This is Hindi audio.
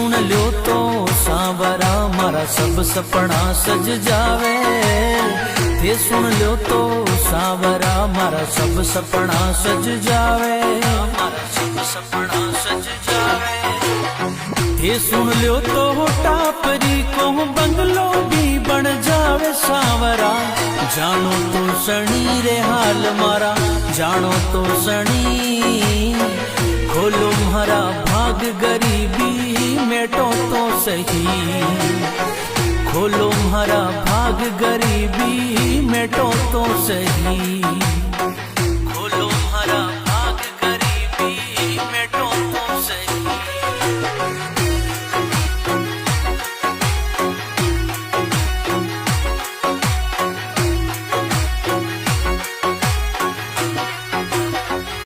सुन लो तो सांवरा मारा सब सपना सज जावे। थे सुन लो तो सांवरा मारा सब सपना सज जावे। मारा सब सपना सज जावे। थे सुन लो तो टापरी को बंगलो भी बन जावे सांवरा। जानो तो सणी रे हाल मारा, जानो तो सणी। खोलो मारा भाग गरीबी मेटो तो सही। खोलो मारा भाग गरीबी मेटो तो सही।